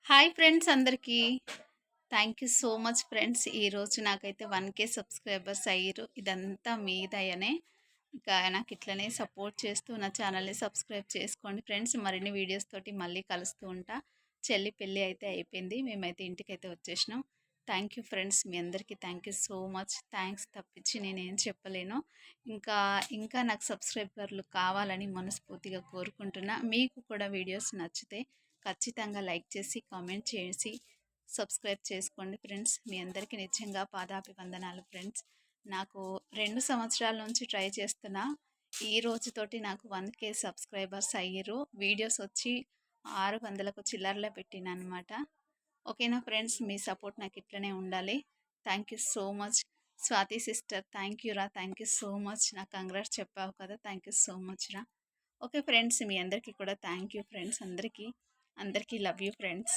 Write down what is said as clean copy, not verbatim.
Hi friends అందరికీ. Thank you so much friends. ఈరోజు నాకైతే 1K సబ్స్క్రైబర్స్ అయ్యిర్రు. ఇదంతా మీ దయనే. ఇంకా నాకు ఇట్లనే సపోర్ట్ చేస్తూ నా ఛానల్‌ని సబ్స్క్రైబ్ చేసుకోండి ఫ్రెండ్స్. మరిన్ని వీడియోస్ తోటి మళ్ళీ కలుస్తూ ఉంటా. చెల్లి పెళ్లి అయితే అయిపోయింది. మేమైతే ఇంటికైతే వచ్చేసినాం. Thank you friends. మీ అందరికీ thank you so much. Thanks తప్పించి నేనేం చెప్పలేను. ఇంకా ఇంకా నాకు సబ్స్క్రైబర్లు కావాలని మనస్ఫూర్తిగా కోరుకుంటున్నా. మీకు కూడా వీడియోస్ నచ్చితే ఖచ్చితంగా లైక్ చేసి, కామెంట్ చేసి, సబ్స్క్రైబ్ చేసుకోండి ఫ్రెండ్స్. మీ అందరికీ నిజంగా పాదాభివందనాలు ఫ్రెండ్స్. నాకు 2 సంవత్సరాల నుంచి ట్రై చేస్తున్నా. ఈ రోజుతోటి నాకు 1K సబ్స్క్రైబర్స్ అయ్యిర్రు. వీడియోస్ వచ్చి 600కు చిల్లరలో పెట్టిననమాట. ఓకేనా ఫ్రెండ్స్, మీ సపోర్ట్ నాకు ఇట్లనే ఉండాలి. Thank you so much. Swathi sister thank you రా, థ్యాంక్ యూ సో మచ్. నాకు కంగ్రాట్స్ చెప్పావు కదా, థ్యాంక్ యూ సో మచ్ రా. ఓకే ఫ్రెండ్స్, మీ అందరికీ కూడా థ్యాంక్ యూ ఫ్రెండ్స్. అందరికీ లవ్ యూ ఫ్రెండ్స్.